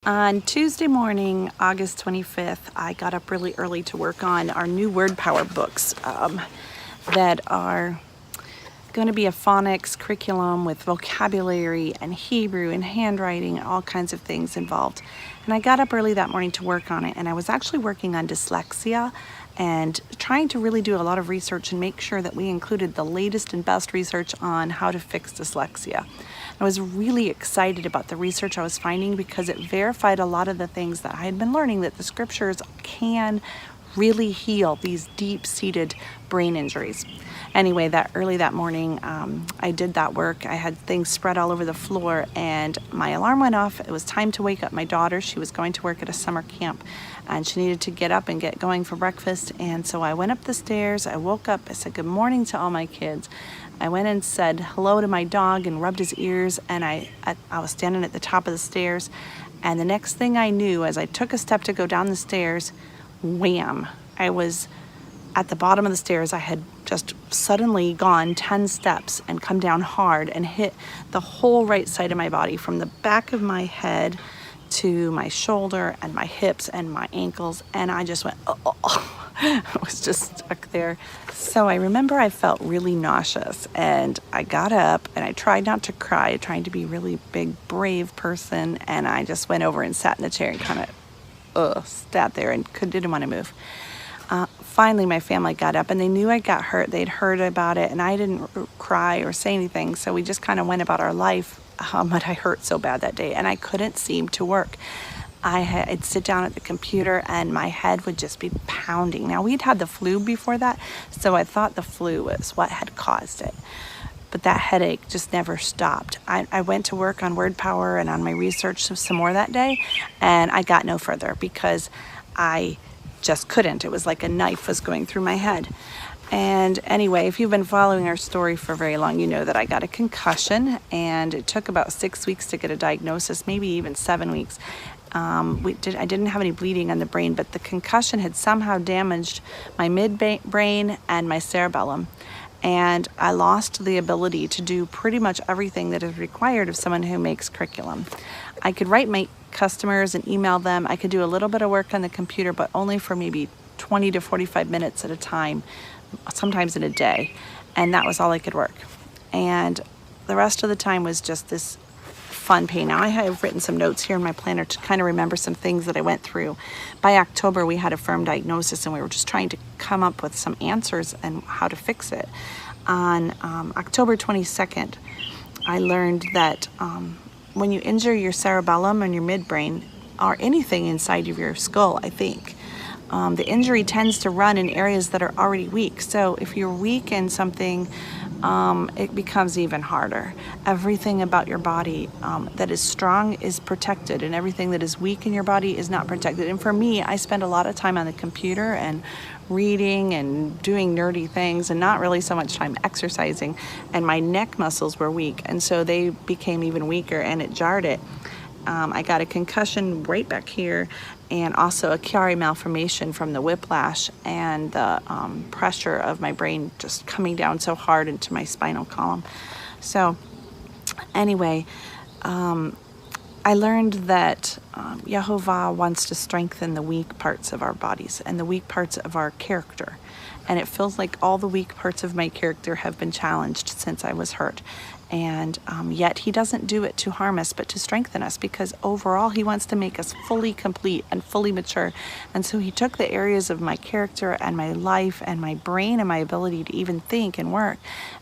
On Tuesday morning, August 25th, I got up really early to work on our new word power books that are going to be a phonics curriculum with vocabulary and Hebrew and handwriting and all kinds of things involved. And I got up early that morning to work on it, and I was actually working on dyslexia and trying to really do a lot of research and make sure that we included the latest and best research on how to fix dyslexia. I was really excited about the research I was finding because it verified a lot of the things that I had been learning, that the scriptures can really heal these deep-seated brain injuries. Anyway, that early that morning, I did that work. I had things spread all over the floor, and my alarm went off. It was time to wake up my daughter. She was going to work at a summer camp, and she needed to get up and get going for breakfast. And so I went up the stairs. I woke up. I said good morning to all my kids. I went and said hello to my dog and rubbed his ears, and I was standing at the top of the stairs. And the next thing I knew, as I took a step to go down the stairs, wham! I was at the bottom of the stairs. I had just suddenly gone 10 steps and come down hard and hit the whole right side of my body, from the back of my head to my shoulder and my hips and my ankles, and I just went, oh. I was just stuck there. So I remember I felt really nauseous, and I got up and I tried not to cry, trying to be a really big, brave person, and I just went over and sat in the chair and kind of sat there and didn't want to move. Finally, my family got up, and they knew I got hurt. They'd heard about it, and I didn't cry or say anything, so we just kind of went about our life. But I hurt so bad that day, and I couldn't seem to work. I'd sit down at the computer, and my head would just be pounding. Now, we'd had the flu before that, so I thought the flu was what had caused it. But that headache just never stopped. I went to work on word power and on my research some more that day, and I got no further because I just couldn't. It was like a knife was going through my head. And anyway, if you've been following our story for very long, you know that I got a concussion, and it took about 6 weeks to get a diagnosis, maybe even 7 weeks. I didn't have any bleeding on the brain, but the concussion had somehow damaged my midbrain and my cerebellum, and I lost the ability to do pretty much everything that is required of someone who makes curriculum. I could write my customers and email them. I could do a little bit of work on the computer, but only for maybe 20 to 45 minutes at a time, sometimes in a day, and that was all I could work. And the rest of the time was just this fun pain. Now, I have written some notes here in my planner to kind of remember some things that I went through. By October, we had a firm diagnosis, and we were just trying to come up with some answers and how to fix it. On October 22nd, I learned that when you injure your cerebellum and your midbrain, or anything inside of your skull, I think, the injury tends to run in areas that are already weak. So if you're weak in something, it becomes even harder. Everything about your body that is strong is protected, and everything that is weak in your body is not protected. And for me, I spend a lot of time on the computer and reading and doing nerdy things, and not really so much time exercising, and my neck muscles were weak, and so they became even weaker, and it jarred it. I got a concussion right back here, and also a Chiari malformation from the whiplash and the pressure of my brain just coming down so hard into my spinal column. So anyway, I learned that Yehovah wants to strengthen the weak parts of our bodies and the weak parts of our character. And it feels like all the weak parts of my character have been challenged since I was hurt. And yet he doesn't do it to harm us, but to strengthen us, because overall he wants to make us fully complete and fully mature. And so he took the areas of my character and my life and my brain and my ability to even think and work,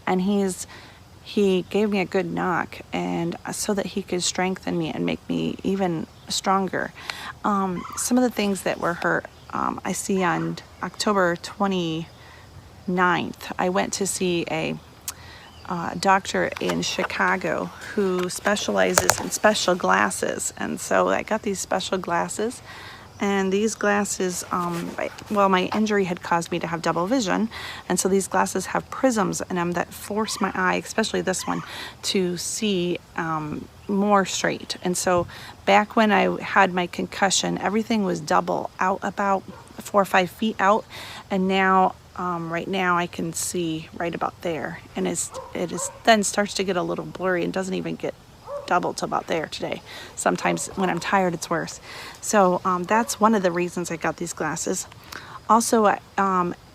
and he gave me a good knock, and so that he could strengthen me and make me even stronger. Some of the things that were hurt, I see on October 29th, I went to see a doctor in Chicago who specializes in special glasses, and so I got these special glasses. And these glasses, my injury had caused me to have double vision, and so these glasses have prisms in them that force my eye, especially this one, to see more straight. And so back when I had my concussion, everything was double out, about 4 or 5 feet out, and now right now I can see right about there, and it then starts to get a little blurry and doesn't even get double to about there today. Sometimes when I'm tired, it's worse. So that's one of the reasons I got these glasses. Also,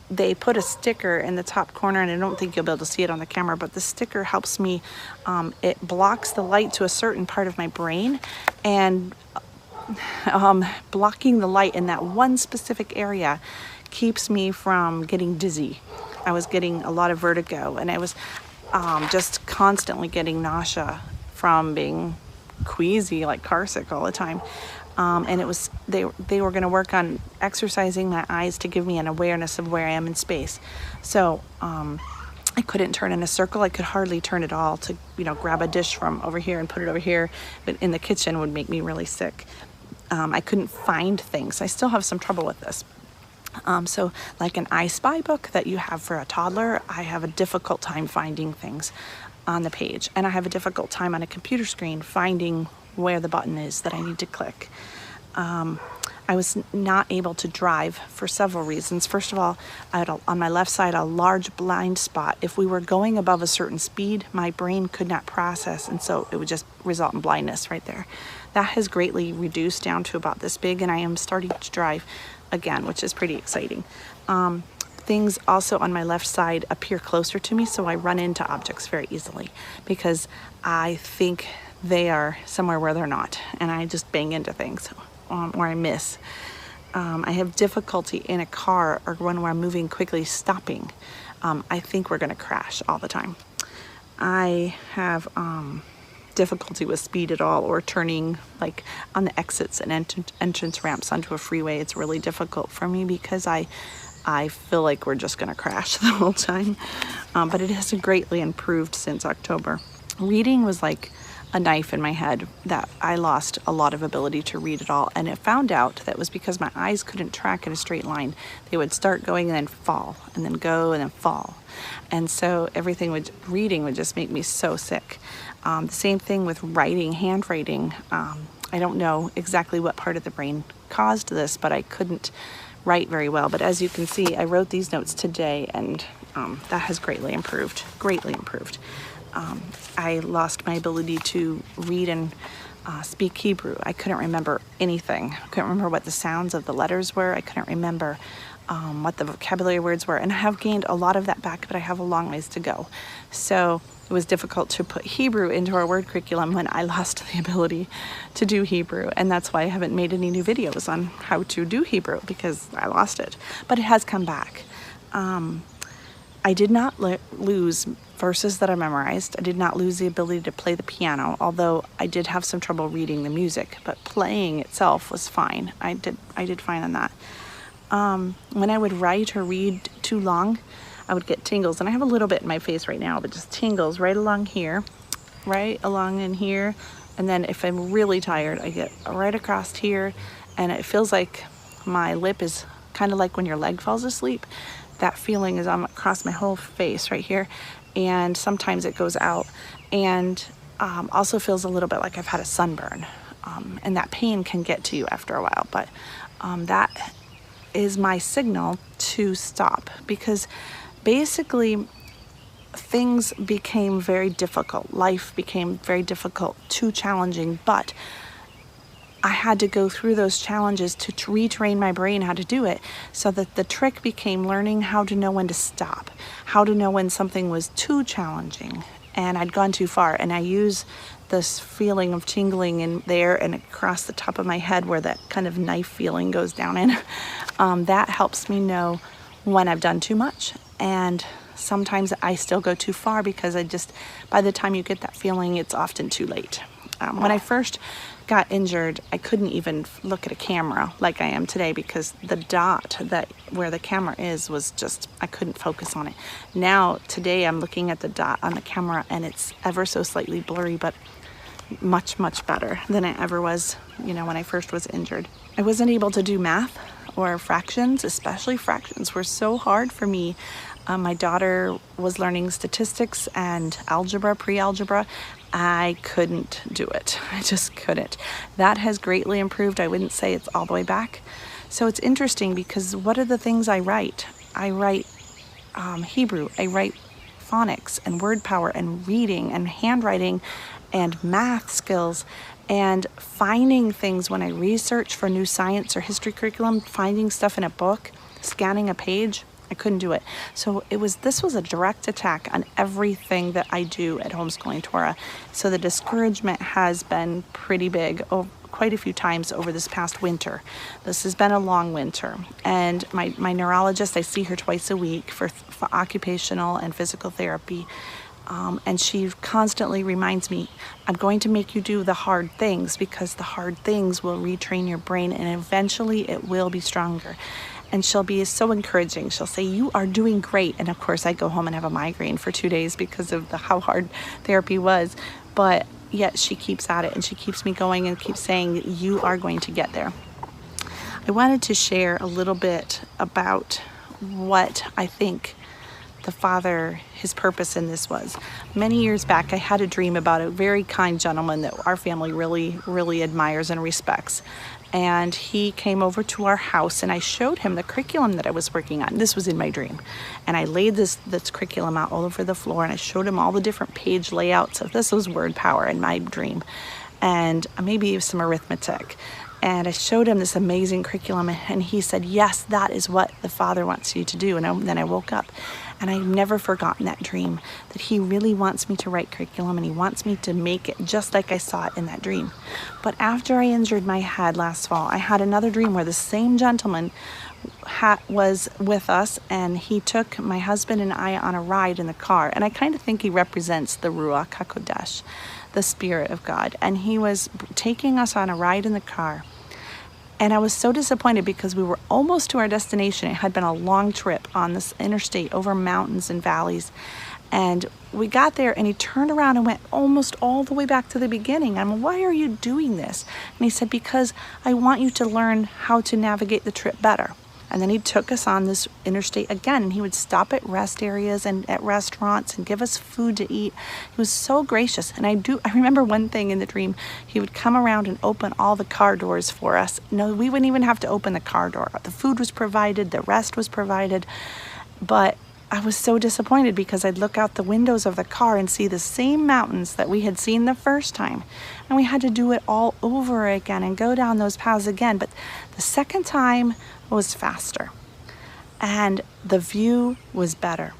they put a sticker in the top corner, and I don't think you'll be able to see it on the camera, but the sticker helps me, it blocks the light to a certain part of my brain, and blocking the light in that one specific area keeps me from getting dizzy. I was getting a lot of vertigo, and I was just constantly getting nausea from being queasy, like car sick all the time. And it was they were going to work on exercising my eyes to give me an awareness of where I am in space. So I couldn't turn in a circle. I could hardly turn at all to, grab a dish from over here and put it over here, but in the kitchen would make me really sick. I couldn't find things. I still have some trouble with this. So like an I Spy book that you have for a toddler, I have a difficult time finding things on the page, and I have a difficult time on a computer screen finding where the button is that I need to click. I was not able to drive for several reasons. First of all, I had on my left side a large blind spot. If we were going above a certain speed, my brain could not process, and so it would just result in blindness right there. That has greatly reduced down to about this big, and I am starting to drive again, which is pretty exciting. Things also on my left side appear closer to me, so I run into objects very easily because I think they are somewhere where they're not, and I just bang into things or I miss. I have difficulty in a car or when we're moving quickly stopping. I think we're going to crash all the time. I have difficulty with speed at all, or turning like on the exits and entrance ramps onto a freeway. It's really difficult for me because I feel like we're just going to crash the whole time. But it has greatly improved since October. Reading was like a knife in my head, that I lost a lot of ability to read at all, and it found out that was because my eyes couldn't track in a straight line. They would start going and then fall, and then go and then fall, and so reading would just make me so sick. The same thing with writing, handwriting. I don't know exactly what part of the brain caused this, but I couldn't write very well. But as you can see, I wrote these notes today, and that has greatly improved. I lost my ability to read and speak Hebrew. I couldn't remember anything. I couldn't remember what the sounds of the letters were. I couldn't remember what the vocabulary words were. And I have gained a lot of that back, but I have a long ways to go. So it was difficult to put Hebrew into our word curriculum when I lost the ability to do Hebrew. And that's why I haven't made any new videos on how to do Hebrew, because I lost it. But it has come back. I did not lose verses that I memorized. I did not lose the ability to play the piano, although I did have some trouble reading the music, but playing itself was fine. I did fine on that. When I would write or read too long, I would get tingles, and I have a little bit in my face right now, but just tingles right along here, right along in here, and then if I'm really tired, I get right across here, and it feels like my lip is kind of like when your leg falls asleep. That feeling is across my whole face right here, and sometimes it goes out, and also feels a little bit like I've had a sunburn, and that pain can get to you after a while, but that is my signal to stop, because basically things became very difficult. Life became very difficult, too challenging, but I had to go through those challenges to retrain my brain how to do it, so that the trick became learning how to know when to stop, how to know when something was too challenging and I'd gone too far. And I use this feeling of tingling in there and across the top of my head where that kind of knife feeling goes down in. That helps me know when I've done too much. And sometimes I still go too far, because by the time you get that feeling, it's often too late. When I first got injured, I couldn't even look at a camera like I am today, because the dot where the camera is was just, I couldn't focus on it. Now, today, I'm looking at the dot on the camera, and it's ever so slightly blurry, but much, much better than it ever was, when I first was injured. I wasn't able to do math or fractions, especially fractions were so hard for me. My daughter was learning statistics and algebra, pre-algebra. I couldn't do it. I just couldn't. That has greatly improved. I wouldn't say it's all the way back. So it's interesting, because what are the things I write? I write Hebrew. I write phonics and word power and reading and handwriting and math skills and finding things when I research for new science or history curriculum, finding stuff in a book, scanning a page. I couldn't do it. So this was a direct attack on everything that I do at Homeschooling Torah. So the discouragement has been pretty big quite a few times over this past winter. This has been a long winter. And my neurologist, I see her twice a week for occupational and physical therapy. And she constantly reminds me, I'm going to make you do the hard things because the hard things will retrain your brain and eventually it will be stronger. And she'll be so encouraging. She'll say, you are doing great. And of course I go home and have a migraine for 2 days because of how hard therapy was. But yet she keeps at it and she keeps me going and keeps saying, you are going to get there. I wanted to share a little bit about what I think the Father, his purpose in this was. Many years back, I had a dream about a very kind gentleman that our family really, really admires and respects. And he came over to our house and I showed him the curriculum that I was working on. This was in my dream. And I laid this curriculum out all over the floor and I showed him all the different page layouts of this was word power in my dream. And maybe some arithmetic. And I showed him this amazing curriculum and he said, yes, that is what the Father wants you to do. And then I woke up and I've never forgotten that dream, that he really wants me to write curriculum and he wants me to make it just like I saw it in that dream. But after I injured my head last fall, I had another dream where the same gentleman was with us and he took my husband and I on a ride in the car. And I kind of think he represents the Ruach HaKodesh, the Spirit of God. And he was taking us on a ride in the car. And I was so disappointed because we were almost to our destination. It had been a long trip on this interstate over mountains and valleys. And we got there and he turned around and went almost all the way back to the beginning. I'm, why are you doing this? And he said, because I want you to learn how to navigate the trip better. And then he took us on this interstate again, and he would stop at rest areas and at restaurants and give us food to eat. He was so gracious. And I remember one thing in the dream, he would come around and open all the car doors for us. No, we wouldn't even have to open the car door. The food was provided, the rest was provided. But I was so disappointed because I'd look out the windows of the car and see the same mountains that we had seen the first time. And we had to do it all over again and go down those paths again. But the second time was faster and the view was better.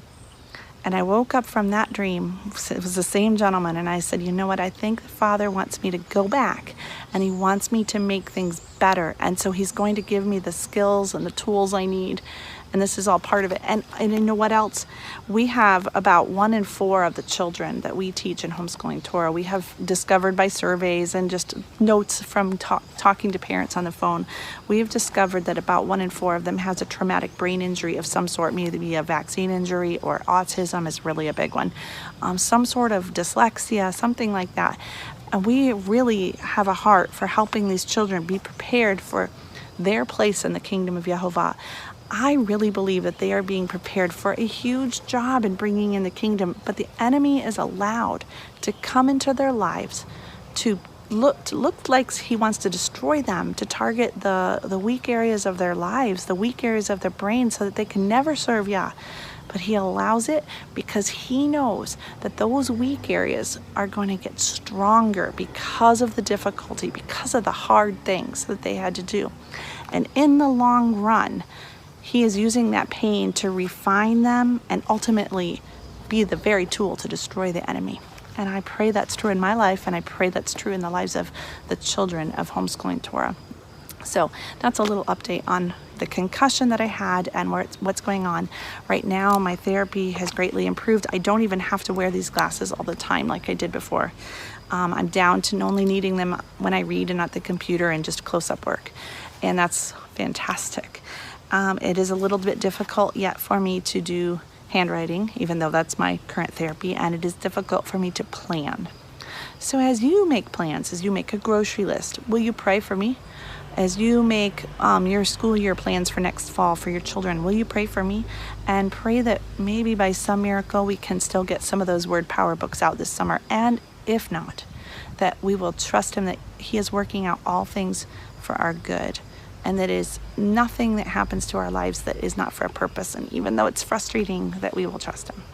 And I woke up from that dream. It was the same gentleman. And I said, you know what? I think the Father wants me to go back and he wants me to make things better. And so he's going to give me the skills and the tools I need. And this is all part of it. And you know what else? We have about 1 in 4 of the children that we teach in Homeschooling Torah. We have discovered by surveys and just notes from talking to parents on the phone. We have discovered that about 1 in 4 of them has a traumatic brain injury of some sort, maybe a vaccine injury or autism is really a big one. Some sort of dyslexia, something like that. And we really have a heart for helping these children be prepared for their place in the kingdom of Yehovah. I really believe that they are being prepared for a huge job in bringing in the kingdom, but the enemy is allowed to come into their lives to look like he wants to destroy them, to target the weak areas of their lives, the weak areas of their brain so that they can never serve Yah. But he allows it because he knows that those weak areas are going to get stronger because of the difficulty, because of the hard things that they had to do. And in the long run, he is using that pain to refine them and ultimately be the very tool to destroy the enemy. And I pray that's true in my life, and I pray that's true in the lives of the children of Homeschooling Torah. So that's a little update on the concussion that I had and what's going on. Right now, my therapy has greatly improved. I don't even have to wear these glasses all the time like I did before. I'm down to only needing them when I read and at the computer and just close-up work. And that's fantastic. It is a little bit difficult yet for me to do handwriting, even though that's my current therapy, and it is difficult for me to plan. So as you make plans, as you make a grocery list, will you pray for me? As you make your school year plans for next fall for your children, will you pray for me? And pray that maybe by some miracle we can still get some of those word power books out this summer. And if not, that we will trust him that he is working out all things for our good. And that is nothing that happens to our lives that is not for a purpose. And even though it's frustrating, that we will trust him.